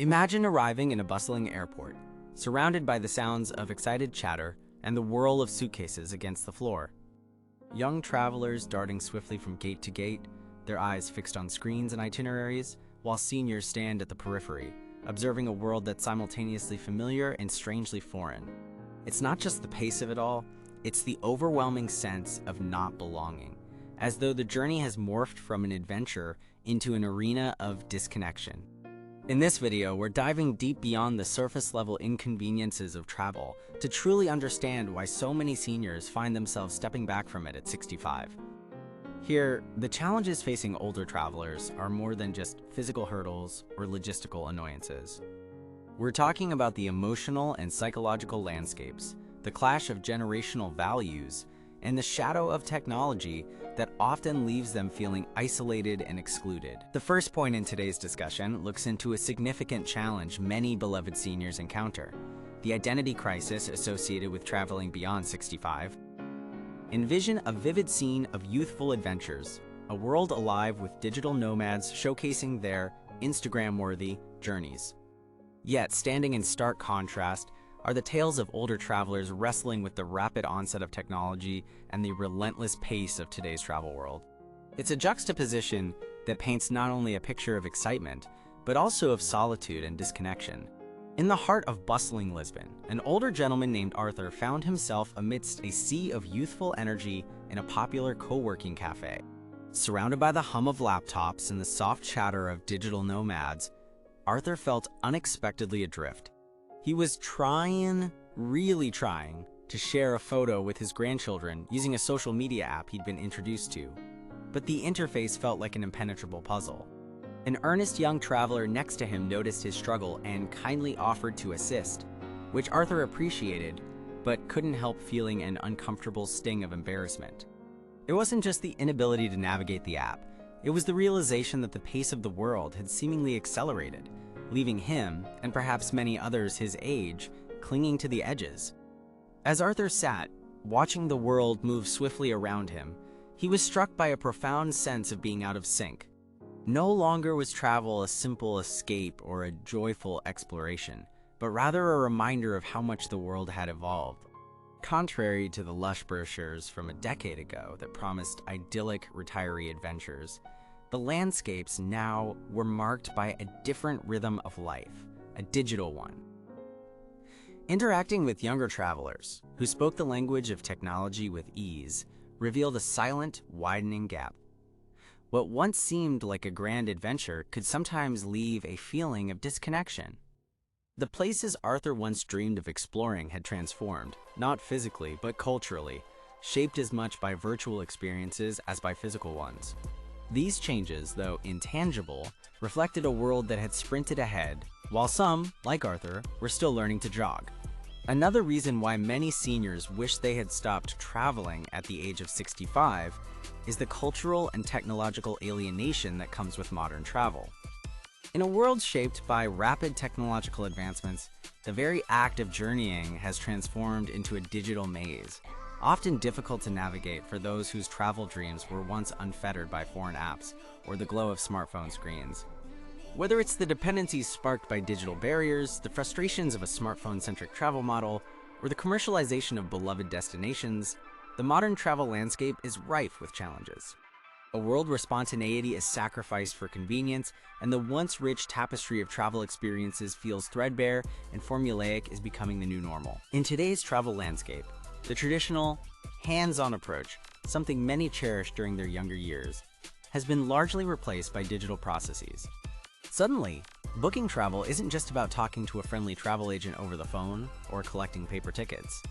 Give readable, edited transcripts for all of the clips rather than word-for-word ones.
Imagine arriving in a bustling airport, surrounded by the sounds of excited chatter and the whirl of suitcases against the floor. Young travelers darting swiftly from gate to gate, their eyes fixed on screens and itineraries, while seniors stand at the periphery, observing a world that's simultaneously familiar and strangely foreign. It's not just the pace of it all, it's the overwhelming sense of not belonging, as though the journey has morphed from an adventure into an arena of disconnection. In this video, we're diving deep beyond the surface-level inconveniences of travel to truly understand why so many seniors find themselves stepping back from it at 65. Here, the challenges facing older travelers are more than just physical hurdles or logistical annoyances. We're talking about the emotional and psychological landscapes, the clash of generational values, and the shadow of technology that often leaves them feeling isolated and excluded. The first point in today's discussion looks into a significant challenge many beloved seniors encounter: the identity crisis associated with traveling beyond 65. Envision a vivid scene of youthful adventures, a world alive with digital nomads showcasing their Instagram-worthy journeys. Yet, standing in stark contrast are the tales of older travelers wrestling with the rapid onset of technology and the relentless pace of today's travel world. It's a juxtaposition that paints not only a picture of excitement, but also of solitude and disconnection. In the heart of bustling Lisbon, an older gentleman named Arthur found himself amidst a sea of youthful energy in a popular co-working cafe. Surrounded by the hum of laptops and the soft chatter of digital nomads, Arthur felt unexpectedly adrift. He was really trying, to share a photo with his grandchildren using a social media app he'd been introduced to, but the interface felt like an impenetrable puzzle. An earnest young traveler next to him noticed his struggle and kindly offered to assist, which Arthur appreciated, but couldn't help feeling an uncomfortable sting of embarrassment. It wasn't just the inability to navigate the app, it was the realization that the pace of the world had seemingly accelerated, leaving him, and perhaps many others his age, clinging to the edges. As Arthur sat, watching the world move swiftly around him, he was struck by a profound sense of being out of sync. No longer was travel a simple escape or a joyful exploration, but rather a reminder of how much the world had evolved. Contrary to the lush brochures from a decade ago that promised idyllic retiree adventures, the landscapes now were marked by a different rhythm of life, a digital one. Interacting with younger travelers, who spoke the language of technology with ease, revealed a silent, widening gap. What once seemed like a grand adventure could sometimes leave a feeling of disconnection. The places Arthur once dreamed of exploring had transformed, not physically, but culturally, shaped as much by virtual experiences as by physical ones. These changes, though intangible, reflected a world that had sprinted ahead, while some, like Arthur, were still learning to jog. Another reason why many seniors wish they had stopped traveling at the age of 65 is the cultural and technological alienation that comes with modern travel. In a world shaped by rapid technological advancements, the very act of journeying has transformed into a digital maze, often difficult to navigate for those whose travel dreams were once unfettered by foreign apps or the glow of smartphone screens. Whether it's the dependencies sparked by digital barriers, the frustrations of a smartphone-centric travel model, or the commercialization of beloved destinations, the modern travel landscape is rife with challenges. A world where spontaneity is sacrificed for convenience, and the once rich tapestry of travel experiences feels threadbare and formulaic is becoming the new normal. In today's travel landscape, the traditional, hands-on approach, something many cherished during their younger years, has been largely replaced by digital processes. Suddenly, booking travel isn't just about talking to a friendly travel agent over the phone or collecting paper tickets.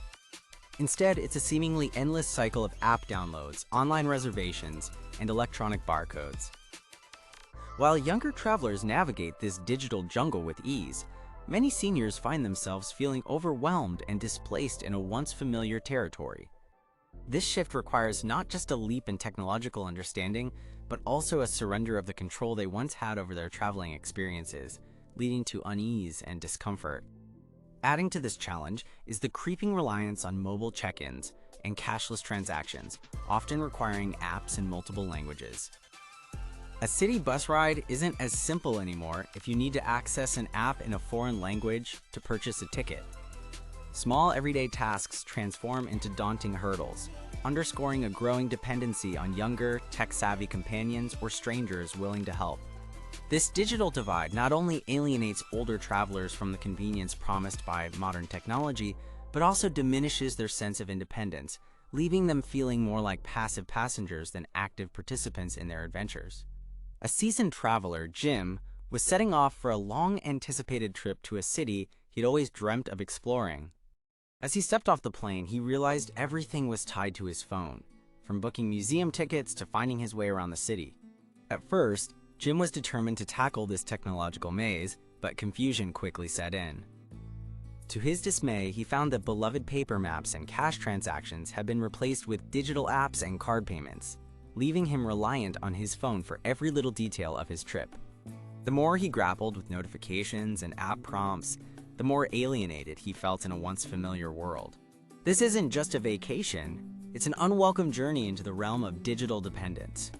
Instead, it's a seemingly endless cycle of app downloads, online reservations, and electronic barcodes. While younger travelers navigate this digital jungle with ease, many seniors find themselves feeling overwhelmed and displaced in a once familiar territory. This shift requires not just a leap in technological understanding, but also a surrender of the control they once had over their traveling experiences, leading to unease and discomfort. Adding to this challenge is the creeping reliance on mobile check-ins and cashless transactions, often requiring apps in multiple languages. A city bus ride isn't as simple anymore if you need to access an app in a foreign language to purchase a ticket. Small everyday tasks transform into daunting hurdles, underscoring a growing dependency on younger, tech-savvy companions or strangers willing to help. This digital divide not only alienates older travelers from the convenience promised by modern technology, but also diminishes their sense of independence, leaving them feeling more like passive passengers than active participants in their adventures. A seasoned traveler, Jim, was setting off for a long-anticipated trip to a city he'd always dreamt of exploring. As he stepped off the plane, he realized everything was tied to his phone, from booking museum tickets to finding his way around the city. At first, Jim was determined to tackle this technological maze, but confusion quickly set in. To his dismay, he found that beloved paper maps and cash transactions had been replaced with digital apps and card payments, leaving him reliant on his phone for every little detail of his trip. The more he grappled with notifications and app prompts, the more alienated he felt in a once familiar world. This isn't just a vacation, it's an unwelcome journey into the realm of digital dependence.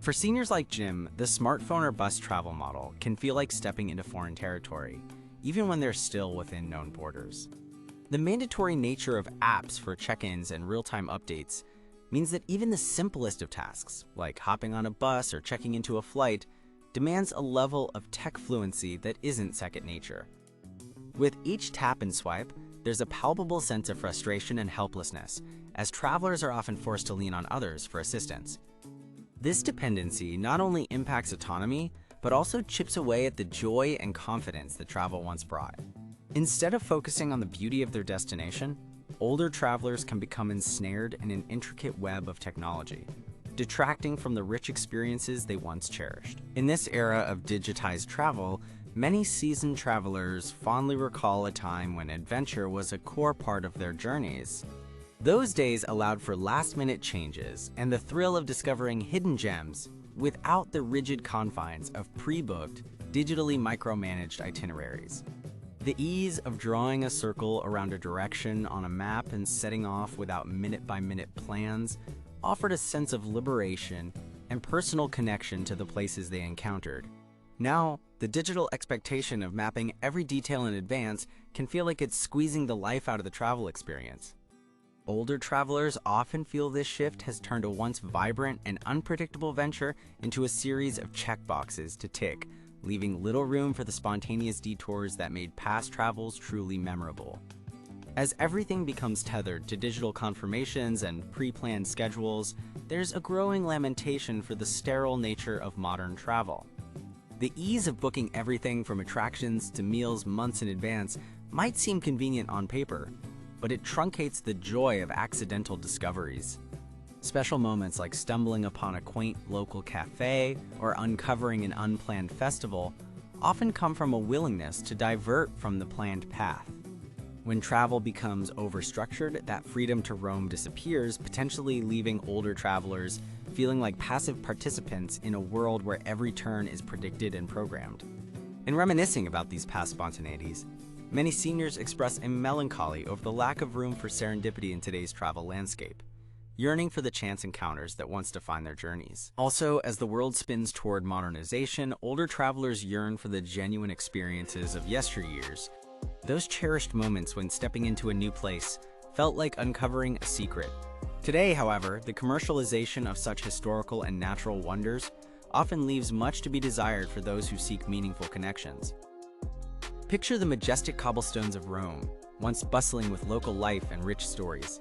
For seniors like Jim, the smartphone or bus travel model can feel like stepping into foreign territory, even when they're still within known borders. The mandatory nature of apps for check-ins and real-time updates means that even the simplest of tasks, like hopping on a bus or checking into a flight, demands a level of tech fluency that isn't second nature. With each tap and swipe, there's a palpable sense of frustration and helplessness, as travelers are often forced to lean on others for assistance. This dependency not only impacts autonomy, but also chips away at the joy and confidence that travel once brought. Instead of focusing on the beauty of their destination, older travelers can become ensnared in an intricate web of technology, detracting from the rich experiences they once cherished. In this era of digitized travel, many seasoned travelers fondly recall a time when adventure was a core part of their journeys. Those days allowed for last-minute changes and the thrill of discovering hidden gems without the rigid confines of pre-booked, digitally micromanaged itineraries. The ease of drawing a circle around a direction on a map and setting off without minute-by-minute plans offered a sense of liberation and personal connection to the places they encountered. Now, the digital expectation of mapping every detail in advance can feel like it's squeezing the life out of the travel experience. Older travelers often feel this shift has turned a once vibrant and unpredictable venture into a series of checkboxes to tick, leaving little room for the spontaneous detours that made past travels truly memorable. As everything becomes tethered to digital confirmations and pre-planned schedules, there's a growing lamentation for the sterile nature of modern travel. The ease of booking everything from attractions to meals months in advance might seem convenient on paper, but it truncates the joy of accidental discoveries. Special moments like stumbling upon a quaint local cafe or uncovering an unplanned festival often come from a willingness to divert from the planned path. When travel becomes overstructured, that freedom to roam disappears, potentially leaving older travelers feeling like passive participants in a world where every turn is predicted and programmed. In reminiscing about these past spontaneities, many seniors express a melancholy over the lack of room for serendipity in today's travel landscape, yearning for the chance encounters that once defined their journeys. Also, as the world spins toward modernization, older travelers yearn for the genuine experiences of yesteryears. Those cherished moments when stepping into a new place felt like uncovering a secret. Today, however, the commercialization of such historical and natural wonders often leaves much to be desired for those who seek meaningful connections. Picture the majestic cobblestones of Rome, once bustling with local life and rich stories.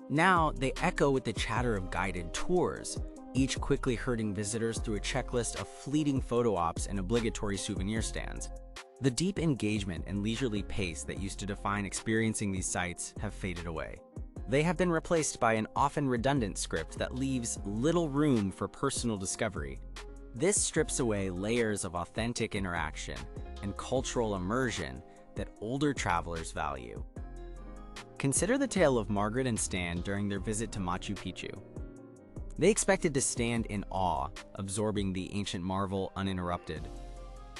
Now, they echo with the chatter of guided tours, each quickly herding visitors through a checklist of fleeting photo ops and obligatory souvenir stands. The deep engagement and leisurely pace that used to define experiencing these sites have faded away. They have been replaced by an often redundant script that leaves little room for personal discovery. This strips away layers of authentic interaction and cultural immersion that older travelers value. Consider the tale of Margaret and Stan during their visit to Machu Picchu. They expected to stand in awe, absorbing the ancient marvel uninterrupted.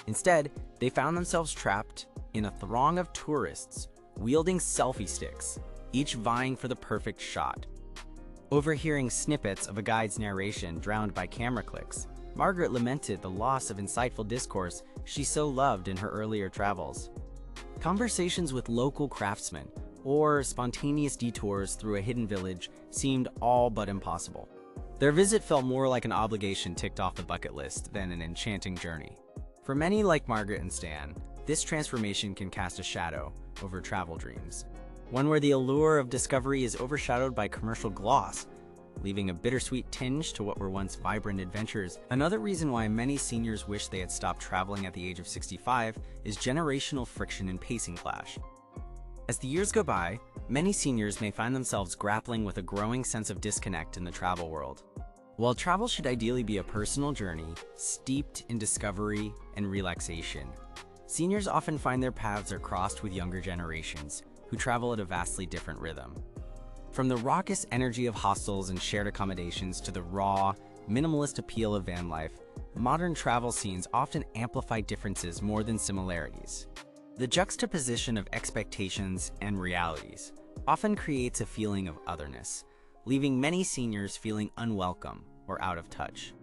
Instead, they found themselves trapped in a throng of tourists wielding selfie sticks, each vying for the perfect shot. Overhearing snippets of a guide's narration drowned by camera clicks, Margaret lamented the loss of insightful discourse she so loved in her earlier travels. Conversations with local craftsmen or spontaneous detours through a hidden village seemed all but impossible. Their visit felt more like an obligation ticked off the bucket list than an enchanting journey. For many like Margaret and Stan, this transformation can cast a shadow over travel dreams, one where the allure of discovery is overshadowed by commercial gloss, leaving a bittersweet tinge to what were once vibrant adventures. Another reason why many seniors wish they had stopped traveling at the age of 65 is generational friction and pacing clash. As the years go by, many seniors may find themselves grappling with a growing sense of disconnect in the travel world. While travel should ideally be a personal journey, steeped in discovery and relaxation, seniors often find their paths are crossed with younger generations who travel at a vastly different rhythm. From the raucous energy of hostels and shared accommodations to the raw, minimalist appeal of van life, modern travel scenes often amplify differences more than similarities. The juxtaposition of expectations and realities often creates a feeling of otherness, leaving many seniors feeling unwelcome or out of touch.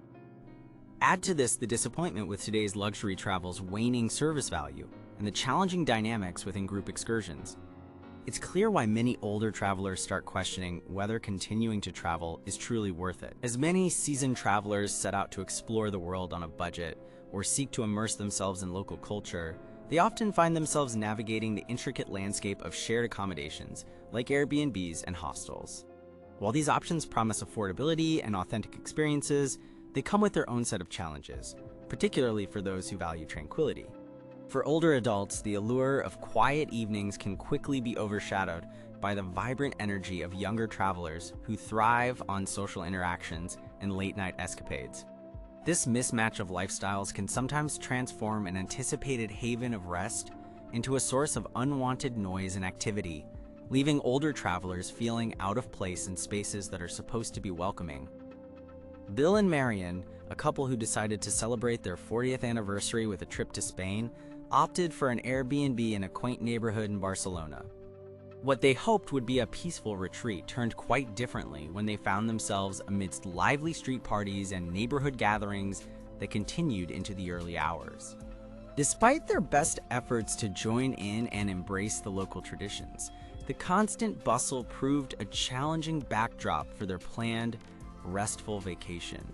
Add to this the disappointment with today's luxury travel's waning service value and the challenging dynamics within group excursions. It's clear why many older travelers start questioning whether continuing to travel is truly worth it. As many seasoned travelers set out to explore the world on a budget or seek to immerse themselves in local culture, they often find themselves navigating the intricate landscape of shared accommodations like Airbnbs and hostels. While these options promise affordability and authentic experiences, they come with their own set of challenges, particularly for those who value tranquility. For older adults, the allure of quiet evenings can quickly be overshadowed by the vibrant energy of younger travelers who thrive on social interactions and late-night escapades. This mismatch of lifestyles can sometimes transform an anticipated haven of rest into a source of unwanted noise and activity, leaving older travelers feeling out of place in spaces that are supposed to be welcoming. Bill and Marion, a couple who decided to celebrate their 40th anniversary with a trip to Spain, opted for an Airbnb in a quaint neighborhood in Barcelona. What they hoped would be a peaceful retreat turned quite differently when they found themselves amidst lively street parties and neighborhood gatherings that continued into the early hours. Despite their best efforts to join in and embrace the local traditions, the constant bustle proved a challenging backdrop for their planned, restful vacation.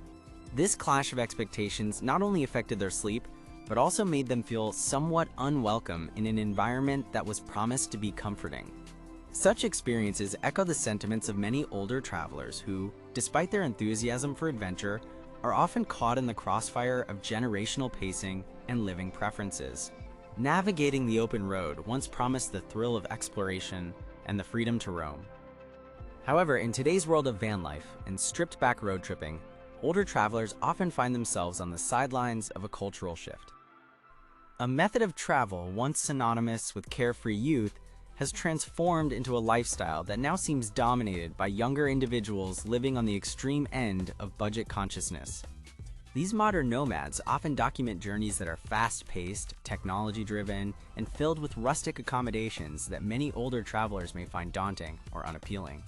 This clash of expectations not only affected their sleep, but also made them feel somewhat unwelcome in an environment that was promised to be comforting. Such experiences echo the sentiments of many older travelers who, despite their enthusiasm for adventure, are often caught in the crossfire of generational pacing and living preferences. Navigating the open road once promised the thrill of exploration and the freedom to roam. However, in today's world of van life and stripped-back road tripping, older travelers often find themselves on the sidelines of a cultural shift. A method of travel once synonymous with carefree youth has transformed into a lifestyle that now seems dominated by younger individuals living on the extreme end of budget consciousness. These modern nomads often document journeys that are fast-paced, technology-driven, and filled with rustic accommodations that many older travelers may find daunting or unappealing.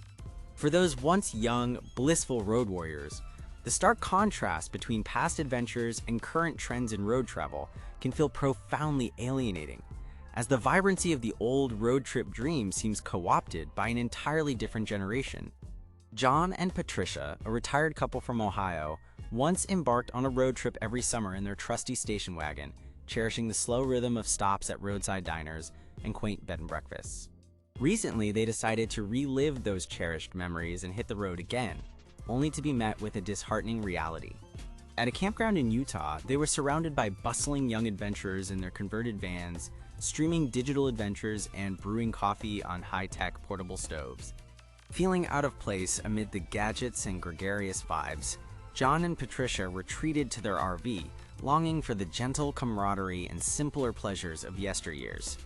For those once young, blissful road warriors, the stark contrast between past adventures and current trends in road travel can feel profoundly alienating, as the vibrancy of the old road trip dream seems co-opted by an entirely different generation. John and Patricia, a retired couple from Ohio, once embarked on a road trip every summer in their trusty station wagon, cherishing the slow rhythm of stops at roadside diners and quaint bed and breakfasts. Recently, they decided to relive those cherished memories and hit the road again, only to be met with a disheartening reality. At a campground in Utah, they were surrounded by bustling young adventurers in their converted vans, streaming digital adventures and brewing coffee on high-tech portable stoves. Feeling out of place amid the gadgets and gregarious vibes, John and Patricia retreated to their RV, longing for the gentle camaraderie and simpler pleasures of yesteryears.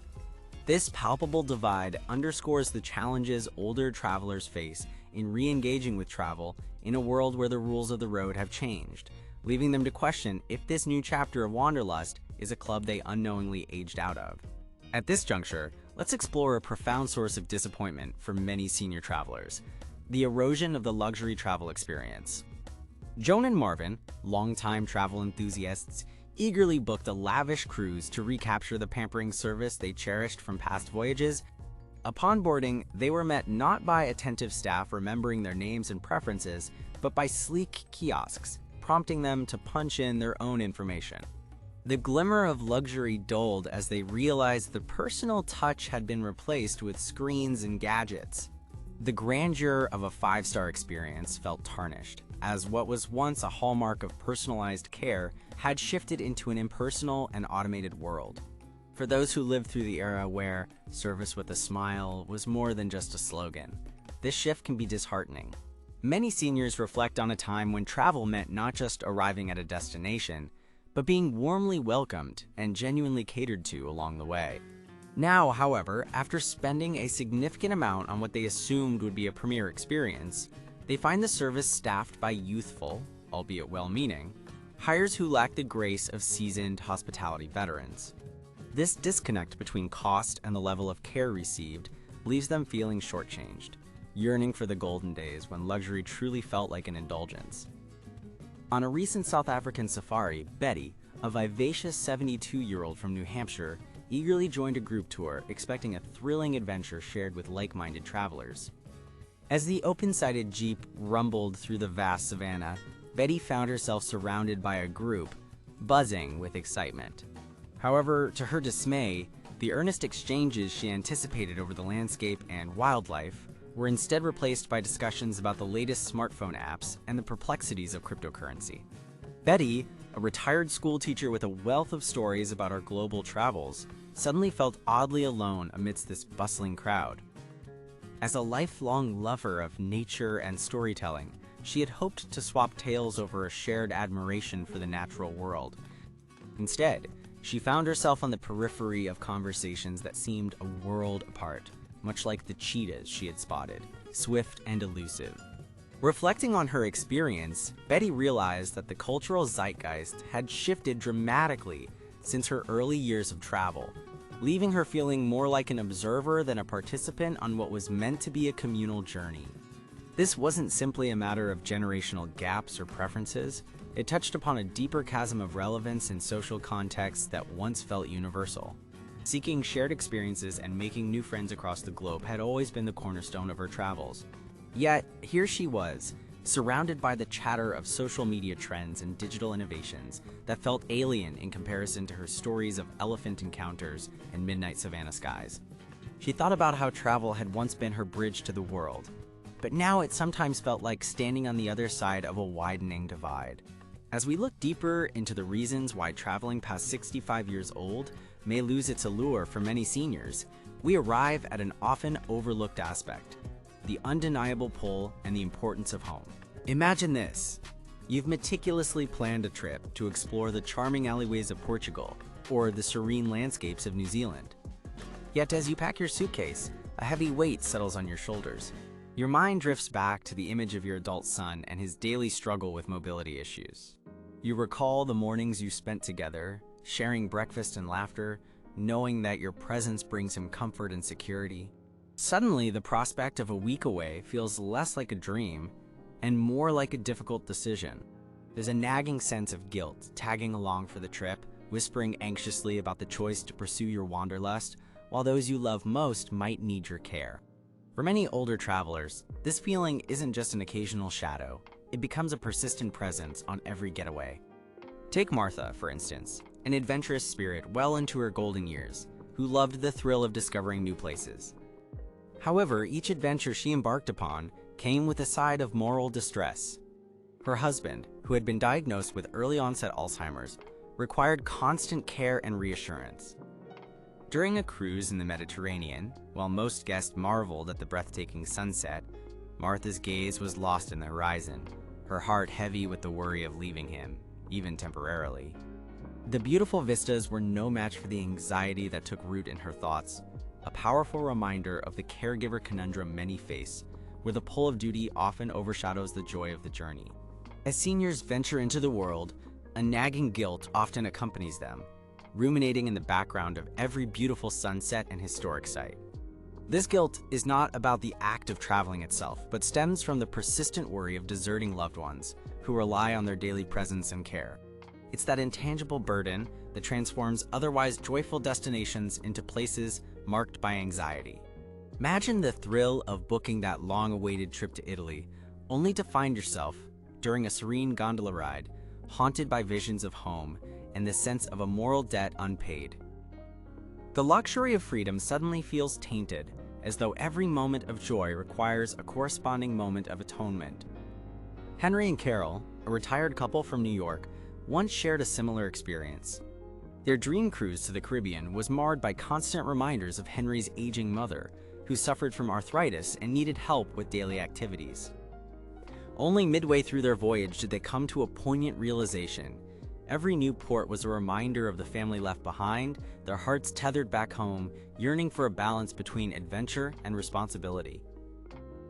This palpable divide underscores the challenges older travelers face in re-engaging with travel in a world where the rules of the road have changed, leaving them to question if this new chapter of wanderlust is a club they unknowingly aged out of. At this juncture, let's explore a profound source of disappointment for many senior travelers: the erosion of the luxury travel experience. Joan and Marvin, longtime travel enthusiasts, eagerly booked a lavish cruise to recapture the pampering service they cherished from past voyages. Upon boarding, they were met not by attentive staff remembering their names and preferences, but by sleek kiosks, prompting them to punch in their own information. The glimmer of luxury dulled as they realized the personal touch had been replaced with screens and gadgets. The grandeur of a five-star experience felt tarnished, as what was once a hallmark of personalized care had shifted into an impersonal and automated world. For those who lived through the era where service with a smile was more than just a slogan, this shift can be disheartening. Many seniors reflect on a time when travel meant not just arriving at a destination, but being warmly welcomed and genuinely catered to along the way. Now, however, after spending a significant amount on what they assumed would be a premier experience, they find the service staffed by youthful, albeit well-meaning, hires who lack the grace of seasoned hospitality veterans. This disconnect between cost and the level of care received leaves them feeling shortchanged, yearning for the golden days when luxury truly felt like an indulgence. On a recent South African safari, Betty, a vivacious 72-year-old from New Hampshire, eagerly joined a group tour, expecting a thrilling adventure shared with like-minded travelers. As the open-sided Jeep rumbled through the vast savannah, Betty found herself surrounded by a group, buzzing with excitement. However, to her dismay, the earnest exchanges she anticipated over the landscape and wildlife were instead replaced by discussions about the latest smartphone apps and the perplexities of cryptocurrency. Betty, a retired school teacher with a wealth of stories about our global travels, suddenly felt oddly alone amidst this bustling crowd. As a lifelong lover of nature and storytelling, she had hoped to swap tales over a shared admiration for the natural world. Instead, she found herself on the periphery of conversations that seemed a world apart, much like the cheetahs she had spotted, swift and elusive. Reflecting on her experience, Betty realized that the cultural zeitgeist had shifted dramatically since her early years of travel, leaving her feeling more like an observer than a participant on what was meant to be a communal journey. This wasn't simply a matter of generational gaps or preferences. It touched upon a deeper chasm of relevance in social contexts that once felt universal. Seeking shared experiences and making new friends across the globe had always been the cornerstone of her travels. Yet, here she was, surrounded by the chatter of social media trends and digital innovations that felt alien in comparison to her stories of elephant encounters and midnight savanna skies. She thought about how travel had once been her bridge to the world, but now it sometimes felt like standing on the other side of a widening divide. As we look deeper into the reasons why traveling past 65 years old may lose its allure for many seniors, we arrive at an often overlooked aspect: the undeniable pull and the importance of home. Imagine this. You've meticulously planned a trip to explore the charming alleyways of Portugal or the serene landscapes of New Zealand. Yet as you pack your suitcase, a heavy weight settles on your shoulders. Your mind drifts back to the image of your adult son and his daily struggle with mobility issues. You recall the mornings you spent together, sharing breakfast and laughter, knowing that your presence brings him comfort and security. Suddenly, the prospect of a week away feels less like a dream and more like a difficult decision. There's a nagging sense of guilt tagging along for the trip, whispering anxiously about the choice to pursue your wanderlust, while those you love most might need your care. For many older travelers, this feeling isn't just an occasional shadow. It becomes a persistent presence on every getaway. Take Martha, for instance, an adventurous spirit well into her golden years, who loved the thrill of discovering new places. However, each adventure she embarked upon came with a side of moral distress. Her husband, who had been diagnosed with early-onset Alzheimer's, required constant care and reassurance. During a cruise in the Mediterranean, while most guests marveled at the breathtaking sunset, Martha's gaze was lost in the horizon, her heart heavy with the worry of leaving him, even temporarily. The beautiful vistas were no match for the anxiety that took root in her thoughts, a powerful reminder of the caregiver conundrum many face, where the pull of duty often overshadows the joy of the journey. As seniors venture into the world, a nagging guilt often accompanies them, ruminating in the background of every beautiful sunset and historic site. This guilt is not about the act of traveling itself, but stems from the persistent worry of deserting loved ones, who rely on their daily presence and care. It's that intangible burden that transforms otherwise joyful destinations into places marked by anxiety. Imagine the thrill of booking that long-awaited trip to Italy, only to find yourself, during a serene gondola ride, haunted by visions of home and the sense of a moral debt unpaid. The luxury of freedom suddenly feels tainted, as though every moment of joy requires a corresponding moment of atonement. Henry and Carol, a retired couple from New York, once shared a similar experience. Their dream cruise to the Caribbean was marred by constant reminders of Henry's aging mother, who suffered from arthritis and needed help with daily activities. Only midway through their voyage did they come to a poignant realization. Every new port was a reminder of the family left behind, their hearts tethered back home, yearning for a balance between adventure and responsibility.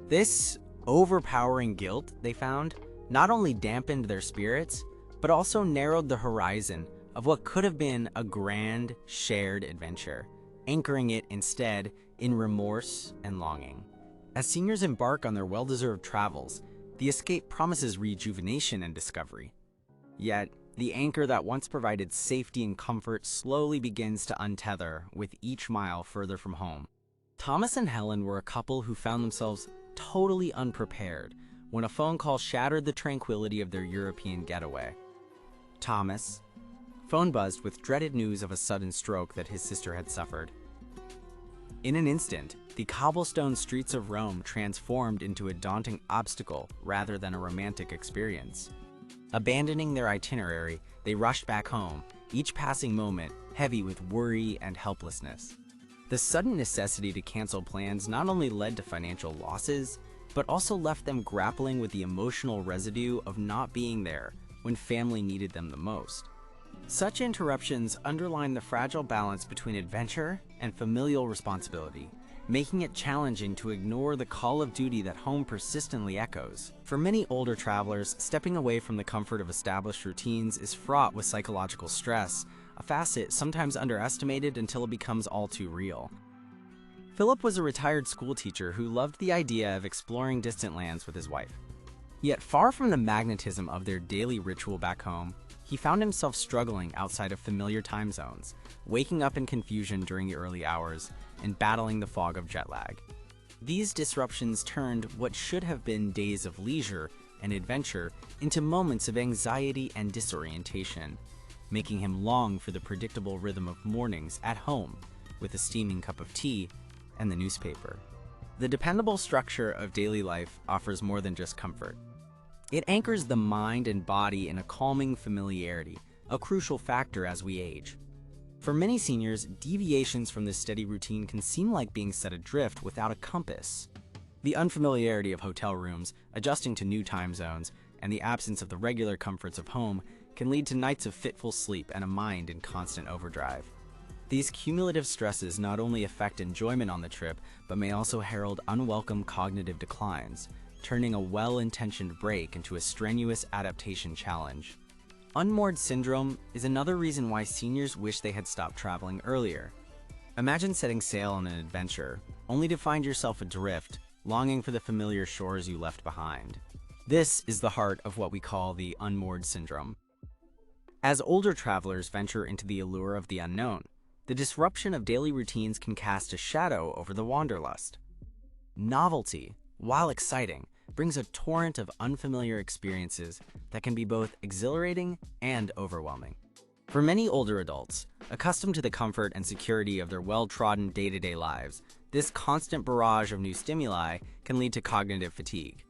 This overpowering guilt, they found, not only dampened their spirits, but also narrowed the horizon of what could have been a grand, shared adventure, anchoring it instead in remorse and longing. As seniors embark on their well-deserved travels, the escape promises rejuvenation and discovery. Yet, the anchor that once provided safety and comfort slowly begins to untether with each mile further from home. Thomas and Helen were a couple who found themselves totally unprepared when a phone call shattered the tranquility of their European getaway. Thomas, phone buzzed with dreaded news of a sudden stroke that his sister had suffered. In an instant, the cobblestone streets of Rome transformed into a daunting obstacle rather than a romantic experience. Abandoning their itinerary, they rushed back home, each passing moment heavy with worry and helplessness. The sudden necessity to cancel plans not only led to financial losses, but also left them grappling with the emotional residue of not being there when family needed them the most. Such interruptions underline the fragile balance between adventure and familial responsibility, making it challenging to ignore the call of duty that home persistently echoes. For many older travelers, stepping away from the comfort of established routines is fraught with psychological stress, a facet sometimes underestimated until it becomes all too real. Philip was a retired schoolteacher who loved the idea of exploring distant lands with his wife. Yet far from the magnetism of their daily ritual back home, he found himself struggling outside of familiar time zones, waking up in confusion during the early hours and battling the fog of jet lag. These disruptions turned what should have been days of leisure and adventure into moments of anxiety and disorientation, making him long for the predictable rhythm of mornings at home with a steaming cup of tea and the newspaper. The dependable structure of daily life offers more than just comfort. It anchors the mind and body in a calming familiarity, a crucial factor as we age. For many seniors, deviations from this steady routine can seem like being set adrift without a compass. The unfamiliarity of hotel rooms, adjusting to new time zones, and the absence of the regular comforts of home can lead to nights of fitful sleep and a mind in constant overdrive. These cumulative stresses not only affect enjoyment on the trip, but may also herald unwelcome cognitive declines, turning a well-intentioned break into a strenuous adaptation challenge. Unmoored syndrome is another reason why seniors wish they had stopped traveling earlier. Imagine setting sail on an adventure, only to find yourself adrift, longing for the familiar shores you left behind. This is the heart of what we call the unmoored syndrome. As older travelers venture into the allure of the unknown, the disruption of daily routines can cast a shadow over the wanderlust. Novelty, while exciting, brings a torrent of unfamiliar experiences that can be both exhilarating and overwhelming. For many older adults, accustomed to the comfort and security of their well-trodden day-to-day lives, this constant barrage of new stimuli can lead to cognitive fatigue.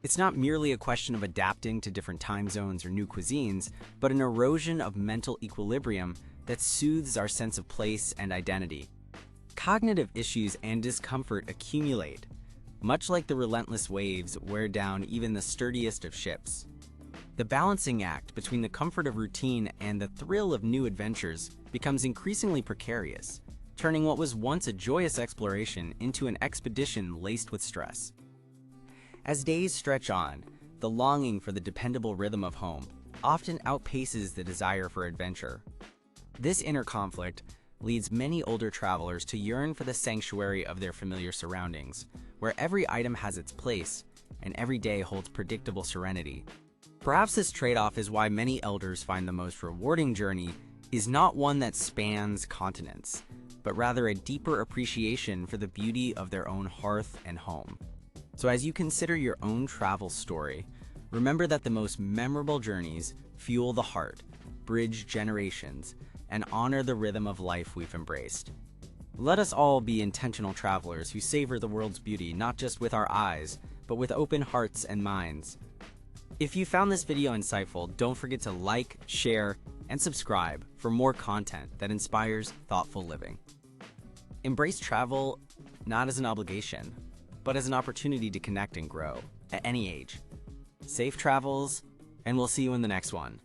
It's not merely a question of adapting to different time zones or new cuisines, but an erosion of mental equilibrium that soothes our sense of place and identity. Cognitive issues and discomfort accumulate, much like the relentless waves wear down even the sturdiest of ships. The balancing act between the comfort of routine and the thrill of new adventures becomes increasingly precarious, turning what was once a joyous exploration into an expedition laced with stress. As days stretch on, the longing for the dependable rhythm of home often outpaces the desire for adventure. This inner conflict leads many older travelers to yearn for the sanctuary of their familiar surroundings, where every item has its place and every day holds predictable serenity. Perhaps this trade-off is why many elders find the most rewarding journey is not one that spans continents, but rather a deeper appreciation for the beauty of their own hearth and home. So as you consider your own travel story, remember that the most memorable journeys fuel the heart, bridge generations, and honor the rhythm of life we've embraced. Let us all be intentional travelers who savor the world's beauty not just with our eyes, but with open hearts and minds. If you found this video insightful, don't forget to like, share, and subscribe for more content that inspires thoughtful living. Embrace travel not as an obligation, but as an opportunity to connect and grow at any age. Safe travels, and we'll see you in the next one.